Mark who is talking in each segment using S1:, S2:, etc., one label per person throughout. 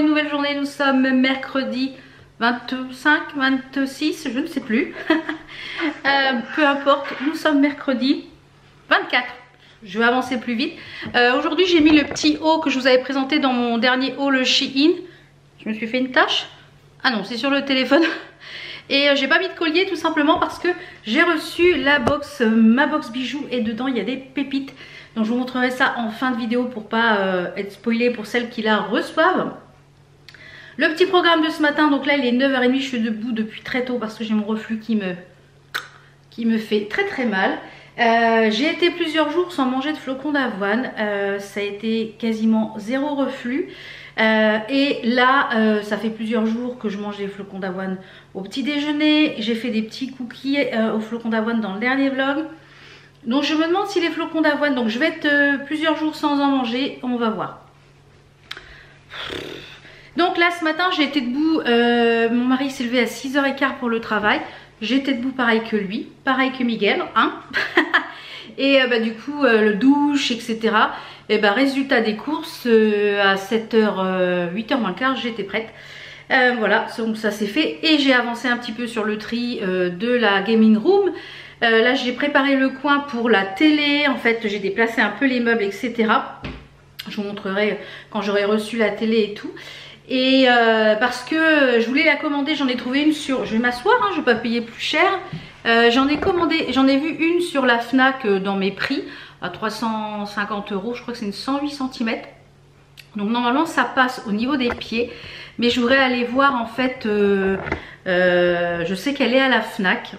S1: une nouvelle journée. Nous sommes mercredi 25, 26, je ne sais plus. Peu importe, nous sommes mercredi 24. Je vais avancer plus vite. Aujourd'hui j'ai mis le petit haut que je vous avais présenté dans mon dernier haul Shein. Je me suis fait une tache. Ah non, c'est sur le téléphone. Et j'ai pas mis de collier tout simplement parce que j'ai reçu la box, ma box bijoux, et dedans il y a des pépites. Donc je vous montrerai ça en fin de vidéo pour pas être spoilé pour celles qui la reçoivent. Le petit programme de ce matin, donc là il est 9h30, je suis debout depuis très tôt parce que j'ai mon reflux qui me fait très très mal. J'ai été plusieurs jours sans manger de flocons d'avoine, ça a été quasiment zéro reflux. Et là ça fait plusieurs jours que je mange des flocons d'avoine au petit déjeuner. J'ai fait des petits cookies aux flocons d'avoine dans le dernier vlog. Donc je me demande si les flocons d'avoine, donc je vais être plusieurs jours sans en manger, on va voir. Donc là ce matin j'ai été debout, mon mari s'est levé à 6h15 pour le travail. J'étais debout pareil que lui, pareil que Miguel, hein. Et du coup le douche, etc. Et résultat des courses, à 7h, 8h moins le quart, j'étais prête. Voilà, donc ça c'est fait. Et j'ai avancé un petit peu sur le tri de la gaming room. Là j'ai préparé le coin pour la télé. En fait j'ai déplacé un peu les meubles, etc. Je vous montrerai quand j'aurai reçu la télé et tout. Et parce que je voulais la commander, j'en ai trouvé une sur... Je vais m'asseoir, hein, je ne vais pas payer plus cher. J'en ai vu une sur la Fnac dans mes prix à 350 €. Je crois que c'est une 108 cm. Donc normalement ça passe au niveau des pieds. Mais je voudrais aller voir en fait... je sais qu'elle est à la Fnac.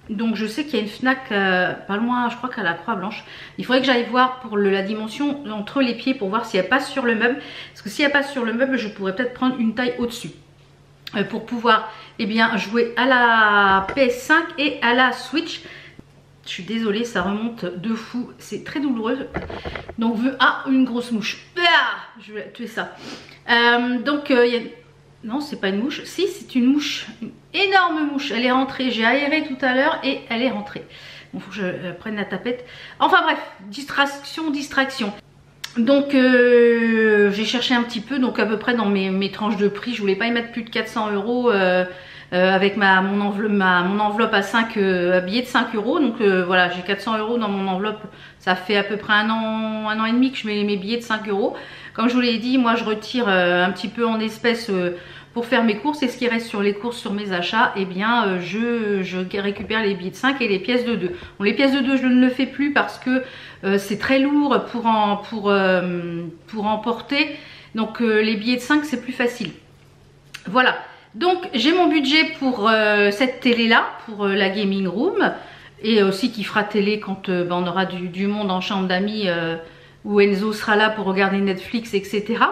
S1: Donc je sais qu'il y a une Fnac pas loin, je crois qu'à la Croix-Blanche. Il faudrait que j'aille voir pour la dimension entre les pieds pour voir si elle passe sur le meuble. Parce que si elle passe sur le meuble, je pourrais peut-être prendre une taille au-dessus. Pour pouvoir jouer à la PS5 et à la Switch. Je suis désolée, ça remonte de fou. C'est très douloureux. Donc une grosse mouche. Je vais tuer ça. Non, c'est pas une mouche. Si, c'est une mouche. Une énorme mouche. Elle est rentrée. J'ai aéré tout à l'heure et elle est rentrée. Bon, faut que je prenne la tapette. Enfin bref, distraction. Donc, j'ai cherché un petit peu. Donc, à peu près dans mes tranches de prix. Je voulais pas y mettre plus de 400 € avec mon enveloppe à 5 billets de 5 €. Donc, voilà, j'ai 400 € dans mon enveloppe. Ça fait à peu près un an et demi que je mets mes billets de 5 €. Comme je vous l'ai dit, moi je retire un petit peu en espèces pour faire mes courses, et ce qui reste sur les courses, sur mes achats, je récupère les billets de 5 et les pièces de 2. Bon, les pièces de 2 je ne le fais plus parce que c'est très lourd pour emporter. Donc les billets de 5 c'est plus facile. Voilà, donc j'ai mon budget pour cette télé là, pour la gaming room, et aussi qui fera télé quand on aura du monde en chambre d'amis, où Enzo sera là pour regarder Netflix, etc.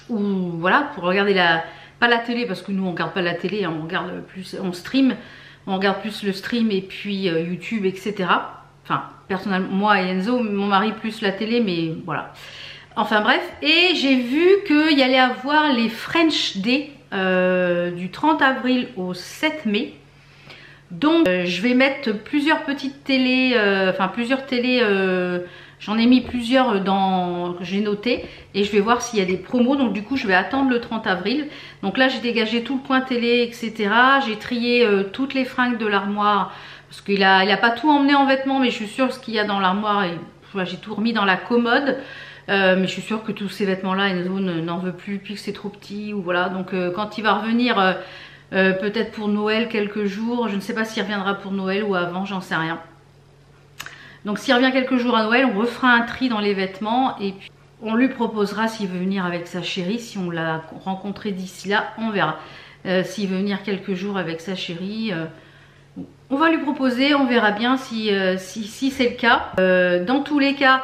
S1: Ou voilà, pour regarder pas la télé, parce que nous on regarde pas la télé, hein, on regarde plus, on stream, on regarde plus le stream et puis YouTube, etc. Enfin, personnellement, moi et Enzo, mon mari plus la télé, mais voilà. Enfin bref, et j'ai vu qu'il y allait avoir les French Day du 30 avril au 7 mai. Donc je vais mettre plusieurs petites télés, plusieurs télés, j'en ai mis plusieurs que j'ai noté, et je vais voir s'il y a des promos. Donc du coup je vais attendre le 30 avril. Donc là j'ai dégagé tout le coin télé, etc. J'ai trié toutes les fringues de l'armoire, parce qu'il a pas tout emmené en vêtements, mais je suis sûre ce qu'il y a dans l'armoire, et voilà, j'ai tout remis dans la commode. Mais je suis sûre que tous ces vêtements là Enzo n'en veut plus, puis que c'est trop petit, ou voilà. Donc quand il va revenir... peut-être pour Noël quelques jours, je ne sais pas s'il reviendra pour Noël ou avant, j'en sais rien. Donc s'il revient quelques jours à Noël, on refera un tri dans les vêtements, et puis on lui proposera s'il veut venir avec sa chérie. Si on l'a rencontré d'ici là, on verra. S'il veut venir quelques jours avec sa chérie, on va lui proposer, on verra bien si c'est le cas. Dans tous les cas,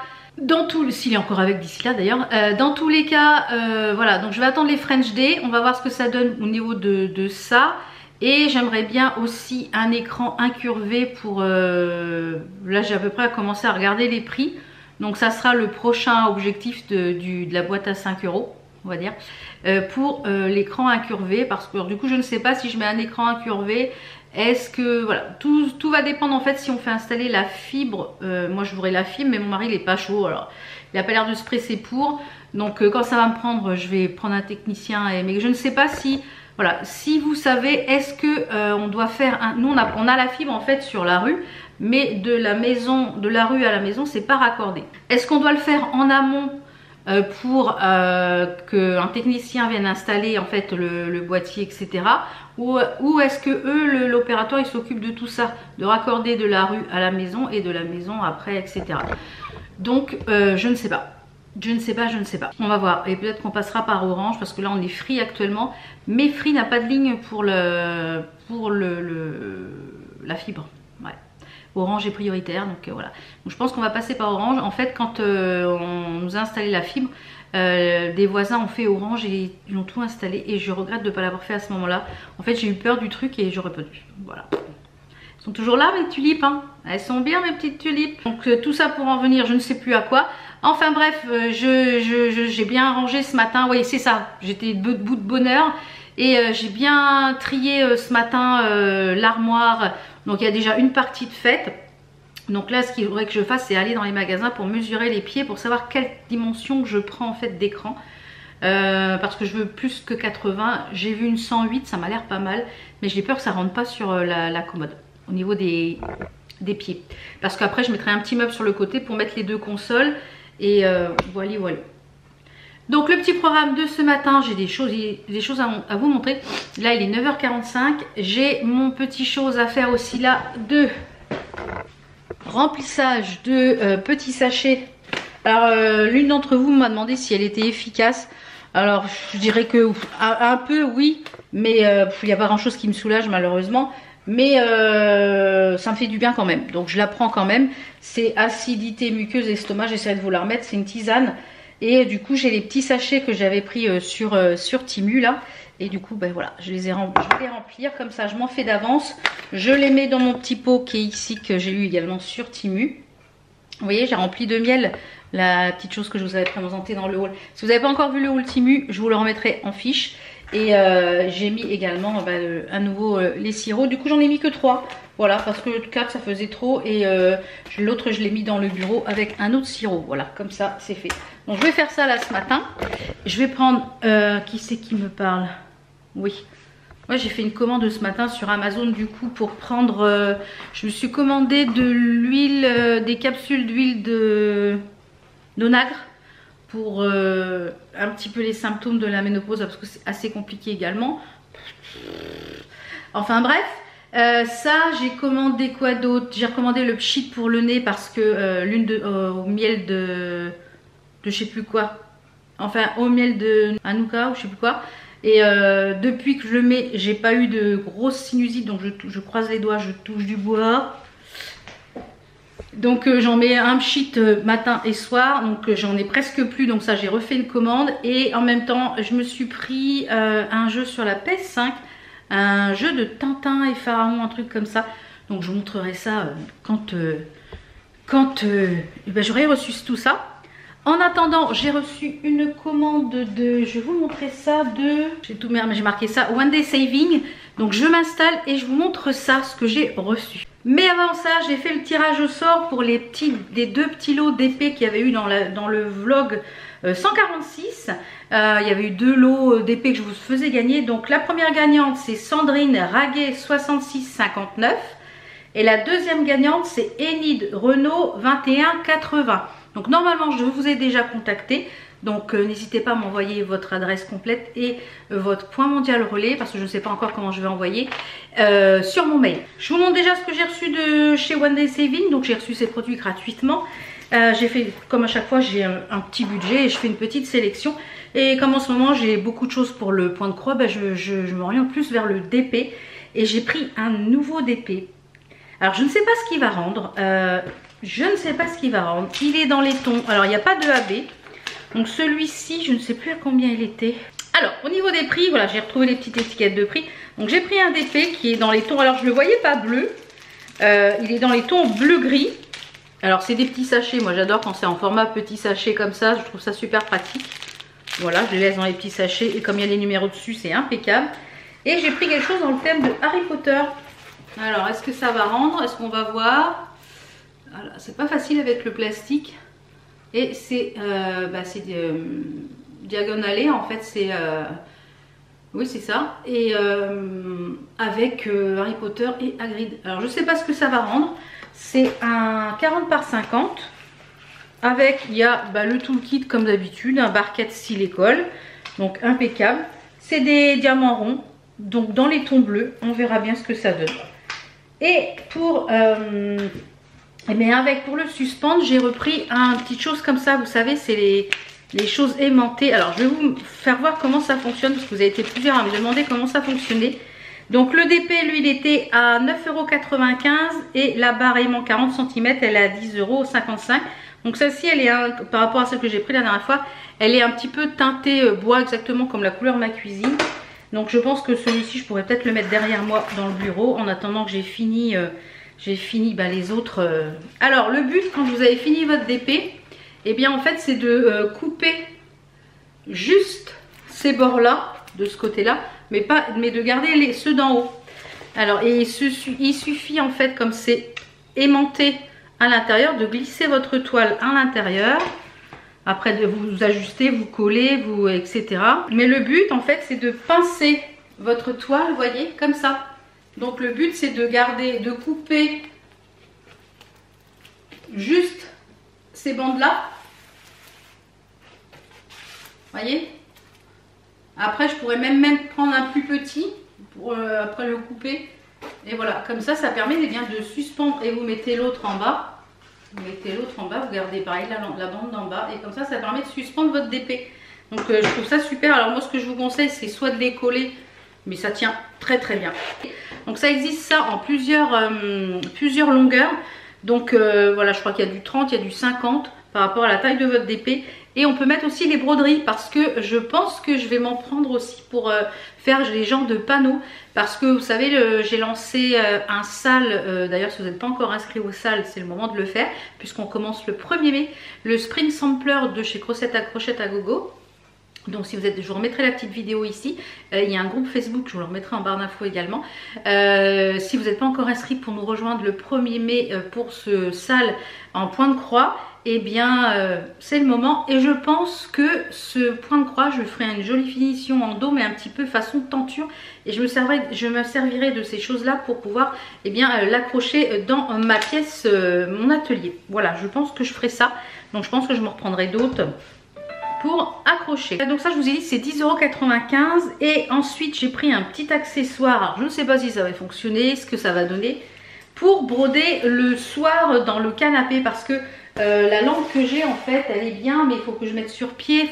S1: s'il est encore avec d'ici là d'ailleurs, dans tous les cas, voilà, donc je vais attendre les French Day, on va voir ce que ça donne au niveau de ça. Et j'aimerais bien aussi un écran incurvé pour, là j'ai à peu près commencé à regarder les prix, donc ça sera le prochain objectif de la boîte à 5 €, on va dire, pour l'écran incurvé, parce que du coup je ne sais pas si je mets un écran incurvé, Est-ce que voilà, tout va dépendre en fait si on fait installer la fibre. Moi je voudrais la fibre, mais mon mari il est pas chaud, alors il a pas l'air de se presser pour. Donc quand ça va me prendre, je vais prendre un technicien. Mais je ne sais pas si, voilà, si vous savez, est-ce que on doit faire nous on a la fibre en fait sur la rue, mais de la rue à la maison c'est pas raccordé. Est-ce qu'on doit le faire en amont pour qu'un technicien vienne installer en fait le boîtier, etc. Ou est-ce que eux, l'opérateur, il s'occupe de tout ça, de raccorder de la rue à la maison et de la maison après, etc. Donc je ne sais pas. Je ne sais pas. On va voir. Et peut-être qu'on passera par Orange parce que là on est Free actuellement. Mais Free n'a pas de ligne pour la fibre. Ouais. Orange est prioritaire, donc voilà. Donc je pense qu'on va passer par Orange. En fait, quand on nous a installé la fibre, des voisins ont fait Orange et ils ont tout installé. Et je regrette de ne pas l'avoir fait à ce moment-là. En fait, j'ai eu peur du truc et j'aurais pas dû. Voilà. Elles sont toujours là mes tulipes, hein. Elles sont bien mes petites tulipes. Donc tout ça pour en venir, je ne sais plus à quoi. Enfin bref, j'ai bien rangé ce matin. Oui, c'est ça. J'étais debout de bonne heure. Et j'ai bien trié ce matin l'armoire. Donc il y a déjà une partie de faite. Donc là ce qu'il faudrait que je fasse c'est aller dans les magasins pour mesurer les pieds. Pour savoir quelle dimension je prends en fait d'écran. Parce que je veux plus que 80. J'ai vu une 108, ça m'a l'air pas mal. Mais j'ai peur que ça rentre pas sur la commode. Au niveau des pieds. Parce qu'après je mettrai un petit meuble sur le côté pour mettre les deux consoles. Et voilà. Donc le petit programme de ce matin, j'ai des choses à vous montrer. Là il est 9h45. J'ai mon petit chose à faire aussi là de remplissage de petits sachets. Alors l'une d'entre vous m'a demandé si elle était efficace. Alors je dirais que un peu oui. Mais il n'y a pas grand chose qui me soulage malheureusement. Mais ça me fait du bien quand même. Donc je la prends quand même. C'est acidité muqueuse estomac. J'essaierai de vous la remettre. C'est une tisane. Et du coup j'ai les petits sachets que j'avais pris sur Timu là. Et du coup ben voilà, je vais les remplir. Comme ça je m'en fais d'avance. Je les mets dans mon petit pot qui est ici, que j'ai eu également sur Timu. Vous voyez, j'ai rempli de miel. La petite chose que je vous avais présentée dans le haul. Si vous n'avez pas encore vu le haul Timu, je vous le remettrai en fiche. Et j'ai mis également à nouveau les sirops. Du coup j'en ai mis que 3. Voilà, parce que 4 ça faisait trop. Et l'autre je l'ai mis dans le bureau avec un autre sirop. Voilà, comme ça c'est fait. Donc je vais faire ça là ce matin. Je vais prendre... qui c'est qui me parle? Oui. Moi j'ai fait une commande ce matin sur Amazon du coup pour prendre... je me suis commandé de l'huile, des capsules d'huile d'onagre. Pour un petit peu les symptômes de la ménopause parce que c'est assez compliqué également. Enfin bref, ça j'ai commandé quoi d'autre? J'ai recommandé le pchit pour le nez parce que au miel de je sais plus quoi. Enfin au miel de Hanouka ou je sais plus quoi. Et depuis que je le mets, j'ai pas eu de grosse sinusite, donc je croise les doigts, je touche du bois. Donc j'en mets un pchit matin et soir, donc j'en ai presque plus, donc ça j'ai refait une commande. Et en même temps je me suis pris un jeu sur la PS5, un jeu de Tintin et Pharaon, un truc comme ça. Donc je vous montrerai ça quand j'aurai reçu tout ça. En attendant, j'ai reçu une commande de, je vais vous montrer ça, j'ai tout mais j'ai marqué ça, One Day Saving. Donc je m'installe et je vous montre ça, ce que j'ai reçu. Mais avant ça, j'ai fait le tirage au sort pour des 2 petits lots d'épées qu'il y avait eu dans le vlog 146. Il y avait eu 2 lots d'épées que je vous faisais gagner. Donc la première gagnante, c'est Sandrine Raguet 6659. Et la deuxième gagnante, c'est Enid Renault 2180. Donc normalement, je vous ai déjà contacté. Donc n'hésitez pas à m'envoyer votre adresse complète et votre point mondial relais, parce que je ne sais pas encore comment je vais envoyer sur mon mail. Je vous montre déjà ce que j'ai reçu de chez One Day Saving. Donc j'ai reçu ces produits gratuitement. J'ai fait, comme à chaque fois, j'ai un petit budget et je fais une petite sélection. Et comme en ce moment j'ai beaucoup de choses pour le point de croix, je m'oriente plus vers le DP. Et j'ai pris un nouveau DP. Alors je ne sais pas ce qu'il va rendre. Il est dans les tons. Alors il n'y a pas de AB. Donc celui-ci, je ne sais plus à combien il était. Alors au niveau des prix, voilà, j'ai retrouvé les petites étiquettes de prix. Donc j'ai pris un DP qui est dans les tons, alors je ne le voyais pas bleu. Il est dans les tons bleu-gris. Alors c'est des petits sachets, moi j'adore quand c'est en format petit sachet comme ça, je trouve ça super pratique. Voilà, je les laisse dans les petits sachets et comme il y a les numéros dessus, c'est impeccable. Et j'ai pris quelque chose dans le thème de Harry Potter. Alors, est-ce que ça va rendre? Est-ce qu'on va voir? Voilà, c'est pas facile avec le plastique. Et c'est diagonalé, en fait, c'est... oui, c'est ça. Et avec Harry Potter et Hagrid. Alors, je sais pas ce que ça va rendre. C'est un 40 par 50. Avec, il y a le toolkit comme d'habitude, un barquette style école. Donc, impeccable. C'est des diamants ronds. Donc, dans les tons bleus, on verra bien ce que ça donne. Et pour... pour le suspendre, j'ai repris une petite chose comme ça. Vous savez, c'est les choses aimantées. Alors, je vais vous faire voir comment ça fonctionne parce que vous avez été plusieurs à me demander comment ça fonctionnait. Donc, le DP, lui, il était à 9,95 € et la barre aimant 40 cm, elle est à 10,55 €. Donc, celle-ci, elle est par rapport à celle que j'ai pris la dernière fois, elle est un petit peu teintée bois, exactement comme la couleur de ma cuisine. Donc, je pense que celui-ci, je pourrais peut-être le mettre derrière moi dans le bureau en attendant que j'ai fini les autres. Alors, le but, quand vous avez fini votre DP, eh bien, en fait, c'est de couper juste ces bords-là, de ce côté-là, mais de garder ceux d'en haut. Alors, et il suffit, en fait, comme c'est aimanté à l'intérieur, de glisser votre toile à l'intérieur. Après, de vous ajuster, vous coller, etc. Mais le but, en fait, c'est de pincer votre toile, vous voyez, comme ça. Donc, le but, c'est de couper juste ces bandes-là. Voyez. Après, je pourrais même prendre un plus petit pour après le couper. Et voilà, comme ça, ça permet bien de suspendre. Et vous mettez l'autre en bas. Vous mettez l'autre en bas, vous gardez pareil la bande d'en bas. Et comme ça, ça permet de suspendre votre DP. Donc, je trouve ça super. Alors, moi, ce que je vous conseille, c'est soit de les coller, mais ça tient très très bien. Donc, ça existe ça en plusieurs longueurs. Donc, voilà, je crois qu'il y a du 30, il y a du 50 par rapport à la taille de votre DP. Et on peut mettre aussi les broderies parce que je pense que je vais m'en prendre aussi pour faire les genres de panneaux. Parce que vous savez, j'ai lancé un sale, d'ailleurs si vous n'êtes pas encore inscrit au sale, c'est le moment de le faire. Puisqu'on commence le 1er mai, le Spring Sampler de chez Crochette à Gogo. Donc si vous êtes, je vous remettrai la petite vidéo ici. Il y a un groupe Facebook, je vous le remettrai en barre d'infos également. Si vous n'êtes pas encore inscrit pour nous rejoindre le 1er mai pour ce sale en point de croix, eh bien c'est le moment. Et je pense que ce point de croix, je ferai une jolie finition en dos, mais un petit peu façon tenture. Et je me servirai de ces choses-là pour pouvoir l'accrocher dans ma pièce, mon atelier. Voilà, je pense que je ferai ça. Donc je pense que je me reprendrai d'autres pour accrocher. Donc ça, je vous ai dit, c'est 10,95 €. Et ensuite, j'ai pris un petit accessoire. Alors, je ne sais pas si ça va fonctionner, ce que ça va donner, pour broder le soir dans le canapé. Parce que la lampe que j'ai, en fait, elle est bien, mais il faut que je mette sur pied.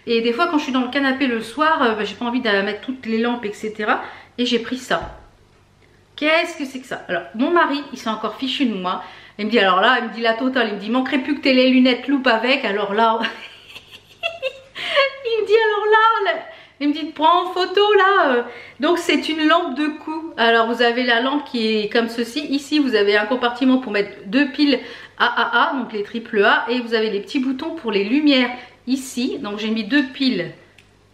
S1: Et des fois, quand je suis dans le canapé le soir, j'ai pas envie de mettre toutes les lampes, etc. Et j'ai pris ça. Qu'est-ce que c'est que ça? Alors, mon mari, il s'est encore fichu de moi. Il me dit, alors là, il me dit la totale. Il me dit, manquerait plus que t'aies les lunettes loupe avec. Alors là... Il me dit alors là, il me dit prends en photo là. Donc c'est une lampe de cou. Alors vous avez la lampe qui est comme ceci. Ici vous avez un compartiment pour mettre 2 piles AAA, donc les triple A. Et vous avez les petits boutons pour les lumières ici. Donc j'ai mis 2 piles.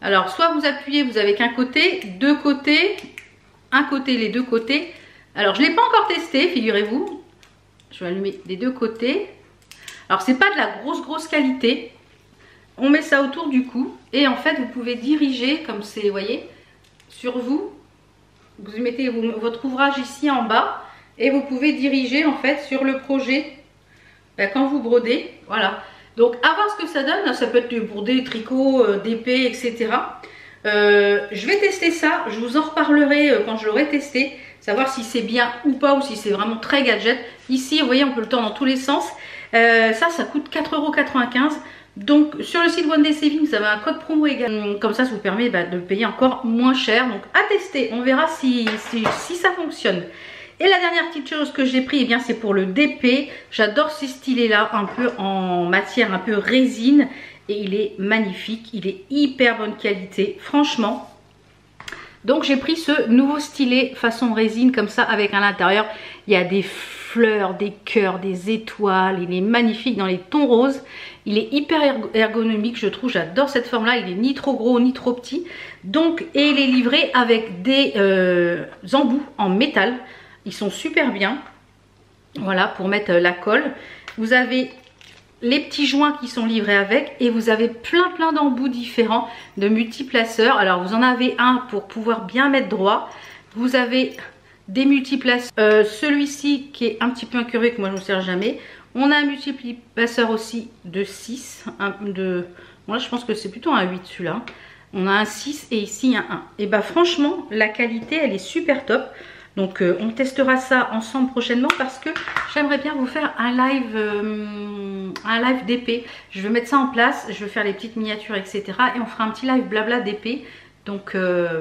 S1: Alors soit vous appuyez, vous avez qu'un côté, deux côtés, un côté, les deux côtés. Alors je ne l'ai pas encore testé, figurez-vous. Je vais allumer des deux côtés. Alors c'est pas de la grosse qualité. On met ça autour du cou et en fait vous pouvez diriger comme c'est, vous voyez, sur vous. Vous mettez votre ouvrage ici en bas et vous pouvez diriger en fait sur le projet quand vous brodez. Voilà. Donc à voir ce que ça donne. Ça peut être du brodé, tricot, d'épée, etc. Je vais tester ça. Je vous en reparlerai quand je l'aurai testé. Savoir si c'est bien ou pas ou si c'est vraiment très gadget. Ici, vous voyez, on peut le tendre dans tous les sens. Ça coûte 4,95 €. Donc sur le site One Day Saving, vous avez un code promo également. Comme ça vous permet de le payer encore moins cher. Donc à tester, on verra si ça fonctionne. Et la dernière petite chose que j'ai pris, c'est pour le DP. J'adore ces stylés là, un peu en matière un peu résine. Et il est magnifique, il est hyper bonne qualité, franchement. Donc j'ai pris ce nouveau stylet façon résine comme ça, avec à l'intérieur, il y a des fleurs, des cœurs, des étoiles. Il est magnifique dans les tons roses. Il est hyper ergonomique, je trouve. J'adore cette forme là. Il est ni trop gros ni trop petit. Donc, et il est livré avec des embouts en métal. Ils sont super bien. Voilà, pour mettre la colle. Vous avez les petits joints qui sont livrés avec et vous avez plein d'embouts différents de multiplaceurs. Alors vous en avez un pour pouvoir bien mettre droit. Vous avez des multiplaceurs. Celui-ci qui est un petit peu incurvé que moi je ne me sers jamais. On a un multiplaceur aussi de 6. Moi je pense que c'est plutôt un 8 celui-là. On a un 6 et ici un 1. Et bah franchement la qualité elle est super top. Donc on testera ça ensemble prochainement parce que j'aimerais bien vous faire un live d'épée. Je vais mettre ça en place, je vais faire les petites miniatures etc. Et on fera un petit live blabla d'épée. Donc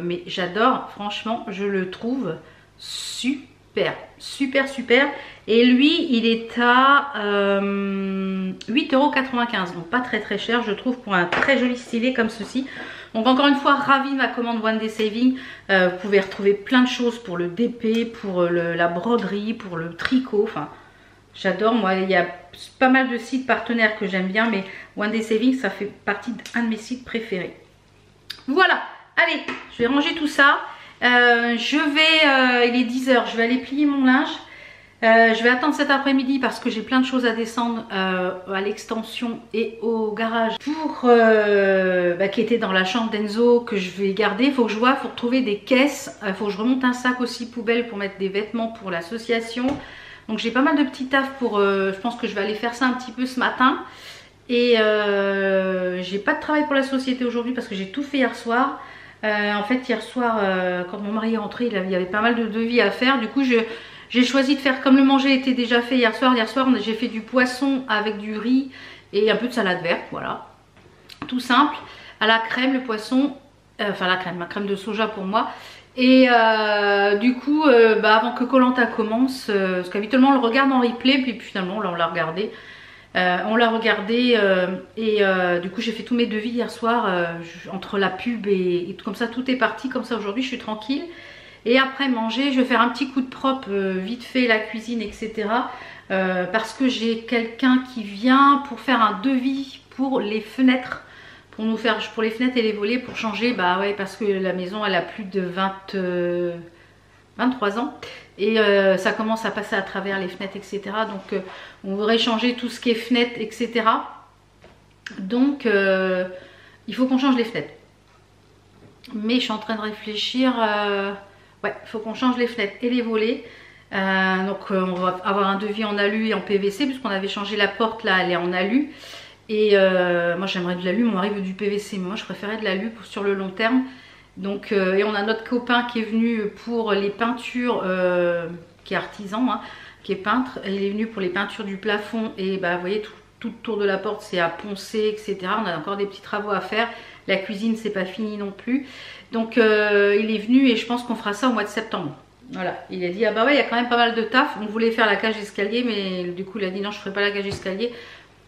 S1: mais j'adore, franchement je le trouve super. Et lui il est à 8,95 €. Donc pas très cher je trouve pour un très joli stylet comme ceci. Donc encore une fois, ravie de ma commande One Day Saving. Vous pouvez retrouver plein de choses pour le DP, pour la broderie, pour le tricot. Enfin, j'adore. Moi, il y a pas mal de sites partenaires que j'aime bien, mais One Day Saving, ça fait partie d'un de mes sites préférés. Voilà. Allez, je vais ranger tout ça. Il est 10 h, je vais aller plier mon linge. Je vais attendre cet après-midi parce que j'ai plein de choses à descendre à l'extension et au garage pour qui était dans la chambre d'Enzo que je vais garder. Il faut que je vois, il faut retrouver des caisses, il faut que je remonte un sac aussi poubelle pour mettre des vêtements pour l'association. Donc j'ai pas mal de petits tafs pour, je pense que je vais aller faire ça un petit peu ce matin. Et j'ai pas de travail pour la société aujourd'hui parce que j'ai tout fait hier soir. En fait hier soir quand mon mari est rentré il y avait pas mal de devis à faire. Du coup j'ai choisi de faire comme le manger était déjà fait hier soir. Hier soir j'ai fait du poisson avec du riz et un peu de salade verte, voilà. Tout simple, à la crème le poisson, enfin la crème, ma crème de soja pour moi. Et du coup, avant que Koh Lanta commence, parce qu'habituellement on le regarde en replay, puis finalement on l'a regardé. Du coup j'ai fait tous mes devis hier soir entre la pub et tout comme ça, tout est parti comme ça aujourd'hui, je suis tranquille. Et après manger, je vais faire un petit coup de propre vite fait la cuisine etc. Parce que j'ai quelqu'un qui vient pour faire un devis pour les fenêtres, pour les fenêtres et les volets pour changer, bah ouais parce que la maison elle a plus de 23 ans et ça commence à passer à travers les fenêtres etc. Donc on voudrait changer tout ce qui est fenêtres etc. Donc il faut qu'on change les fenêtres. Mais je suis en train de réfléchir, ouais il faut qu'on change les fenêtres et les volets. Donc on va avoir un devis en alu et en PVC puisqu'on avait changé la porte là, elle est en alu. Et moi j'aimerais de l'alu, mon mari veut du PVC, mais moi je préférais de l'alu sur le long terme. Donc, et on a notre copain qui est venu pour les peintures, qui est artisan, hein, qui est peintre. Et il est venu pour les peintures du plafond et bah, vous voyez tout autour de la porte c'est à poncer etc. On a encore des petits travaux à faire. La cuisine c'est pas fini non plus. Donc il est venu et je pense qu'on fera ça au mois de septembre. Voilà, il a dit ah bah ouais il y a quand même pas mal de taf. On voulait faire la cage d'escalier mais du coup il a dit non je ferai pas la cage d'escalier.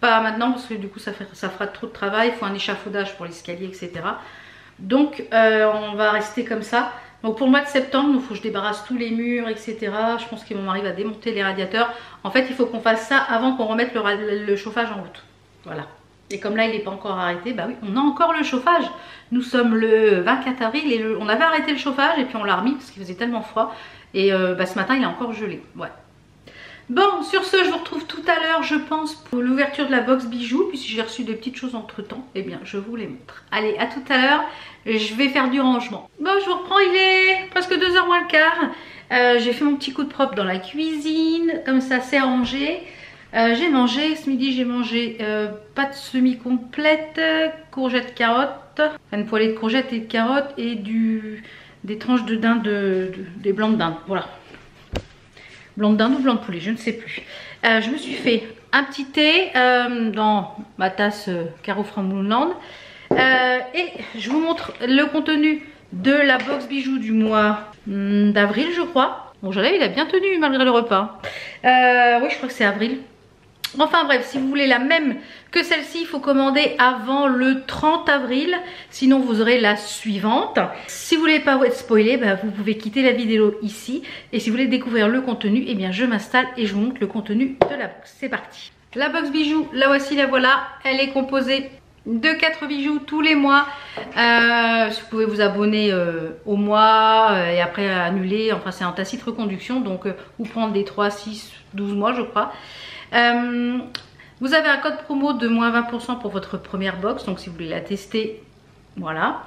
S1: Pas maintenant parce que du coup ça fera trop de travail, il faut un échafaudage pour l'escalier etc. Donc on va rester comme ça. Donc pour le mois de septembre, il faut que je débarrasse tous les murs etc. Je pense que mon mari va démonter les radiateurs. En fait il faut qu'on fasse ça avant qu'on remette le chauffage en route. Voilà. Et comme là il n'est pas encore arrêté, bah oui on a encore le chauffage. Nous sommes le 24 avril et on avait arrêté le chauffage et puis on l'a remis parce qu'il faisait tellement froid. Et ce matin il a encore gelé. Ouais. Bon, sur ce, je vous retrouve tout à l'heure, je pense, pour l'ouverture de la box bijoux. Puis si j'ai reçu des petites choses entre temps, eh bien, je vous les montre. Allez, à tout à l'heure, je vais faire du rangement. Bon, je vous reprends, il est presque 2 h moins le quart. J'ai fait mon petit coup de propre dans la cuisine, comme ça, c'est rangé. J'ai mangé, ce midi, j'ai mangé pâte semi-complète, courgettes, carottes, enfin, une poêlée de courgettes et de carottes et des tranches de dinde, des blancs de dinde, voilà. Blanc de dinde ou blanc de poulet, je ne sais plus. Je me suis fait un petit thé dans ma tasse Caro from Moonland. Et je vous montre le contenu de la box bijoux du mois d'avril, je crois. Bon, j'allais, il a bien tenu malgré le repas. Oui, je crois que c'est avril. Enfin bref, si vous voulez la même que celle-ci, il faut commander avant le 30 avril. Sinon, vous aurez la suivante. Si vous voulez pas être spoilé, bah, vous pouvez quitter la vidéo ici. Et si vous voulez découvrir le contenu, eh bien je m'installe et je vous montre le contenu de la box. C'est parti. La box bijoux, la voici, la voilà. Elle est composée de 4 bijoux tous les mois. Vous pouvez vous abonner au mois et après annuler. Enfin, c'est en tacite reconduction. Donc, ou prendre des 3, 6, 12 mois, je crois. Vous avez un code promo de moins 20% pour votre première box. Donc, si vous voulez la tester, voilà.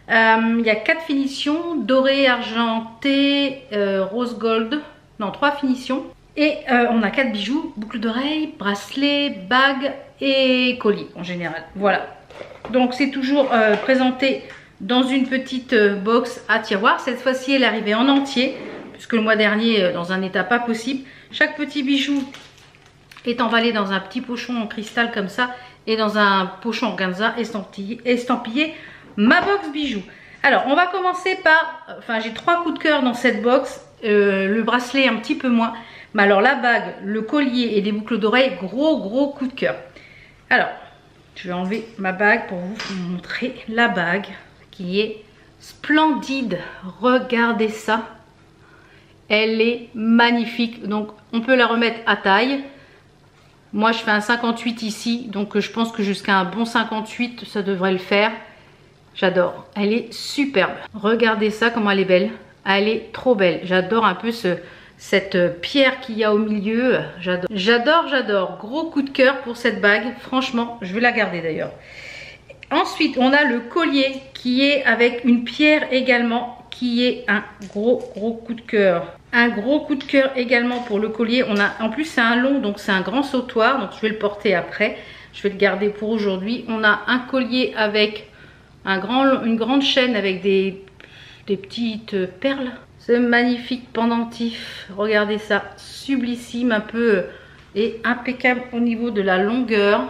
S1: Il y a 4 finitions, doré, argenté, rose gold. Non, 3 finitions. Et on a 4 bijoux, boucles d'oreilles, bracelets, bagues et collier en général. Voilà. Donc c'est toujours présenté dans une petite box à tiroir. Cette fois-ci, elle est arrivée en entier, puisque le mois dernier, dans un état pas possible. Chaque petit bijou est emballé dans un petit pochon en cristal comme ça et dans un pochon organza estampillé ma box bijoux. Alors, on va commencer par... Enfin, j'ai 3 coups de cœur dans cette box. Le bracelet un petit peu moins. Mais alors la bague, le collier et les boucles d'oreilles, gros coup de cœur. Alors, je vais enlever ma bague pour vous montrer la bague qui est splendide. Regardez ça. Elle est magnifique. Donc, on peut la remettre à taille. Moi, je fais un 58 ici. Donc, je pense que jusqu'à un bon 58, ça devrait le faire. J'adore. Elle est superbe. Regardez ça, comment elle est belle. Elle est trop belle. J'adore un peu cette pierre qu'il y a au milieu. J'adore. Gros coup de cœur pour cette bague. Franchement, je vais la garder d'ailleurs. Ensuite, on a le collier qui est avec une pierre également, qui est un gros coup de cœur. Un gros coup de cœur également pour le collier. En plus, c'est un long, donc c'est un grand sautoir. Donc, je vais le porter après. Je vais le garder pour aujourd'hui. On a un collier avec une grande chaîne avec des petites perles. Ce magnifique pendentif, regardez ça, sublissime un peu et impeccable au niveau de la longueur.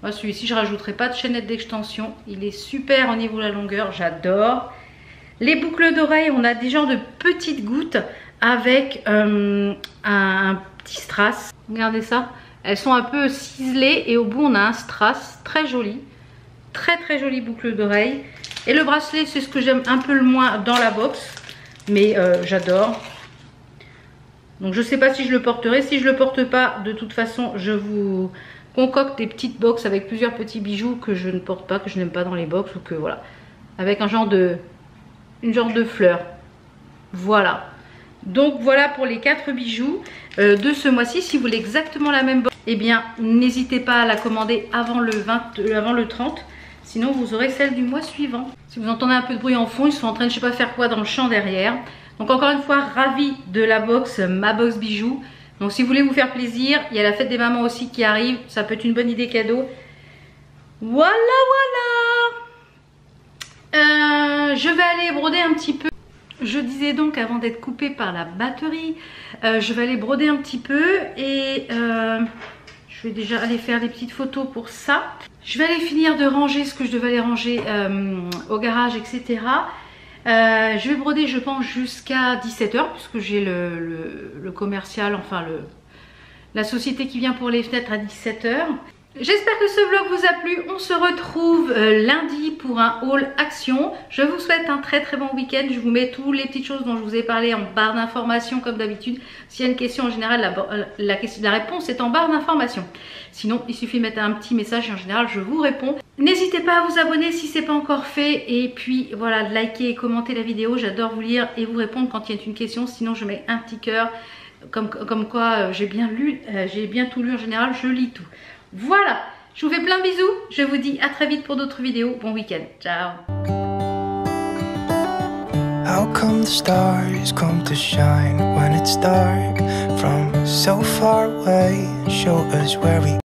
S1: Moi, celui-ci, je rajouterai pas de chaînette d'extension. Il est super au niveau de la longueur, j'adore. Les boucles d'oreilles, on a des genres de petites gouttes avec un petit strass. Regardez ça, elles sont un peu ciselées et au bout, on a un strass très joli. Très jolie boucle d'oreille. Et le bracelet, c'est ce que j'aime un peu le moins dans la box. Mais j'adore. Donc je sais pas si je le porterai. Si je le porte pas, de toute façon, je vous concocte des petites box avec plusieurs petits bijoux que je ne porte pas, que je n'aime pas dans les box. Ou que voilà. Avec une genre de fleur. Voilà. Donc voilà pour les 4 bijoux de ce mois-ci. Si vous voulez exactement la même box, eh bien n'hésitez pas à la commander avant le 30. Sinon, vous aurez celle du mois suivant. Si vous entendez un peu de bruit en fond, ils sont en train de je sais pas faire quoi dans le champ derrière. Donc encore une fois, ravie de la box, ma box bijoux. Donc si vous voulez vous faire plaisir, il y a la fête des mamans aussi qui arrive. Ça peut être une bonne idée cadeau. Voilà. Je vais aller broder un petit peu. Je disais donc avant d'être coupée par la batterie, je vais aller broder un petit peu et... je vais déjà aller faire des petites photos pour ça. Je vais aller finir de ranger ce que je devais aller ranger au garage, etc. Je vais broder, je pense, jusqu'à 17 h puisque j'ai le commercial, enfin la société qui vient pour les fenêtres à 17 h. J'espère que ce vlog vous a plu. On se retrouve lundi pour un haul action. Je vous souhaite un très bon week-end. Je vous mets toutes les petites choses dont je vous ai parlé en barre d'informations comme d'habitude. S'il y a une question en général, la réponse est en barre d'informations. Sinon, il suffit de mettre un petit message et en général, je vous réponds. N'hésitez pas à vous abonner si ce n'est pas encore fait. Et puis voilà, liker et commenter la vidéo. J'adore vous lire et vous répondre quand il y a une question. Sinon, je mets un petit cœur comme quoi j'ai bien tout lu en général. Je lis tout. Voilà, je vous fais plein de bisous, je vous dis à très vite pour d'autres vidéos, bon week-end, ciao. How come the stars come to shine when it's dark from so far away, show us where we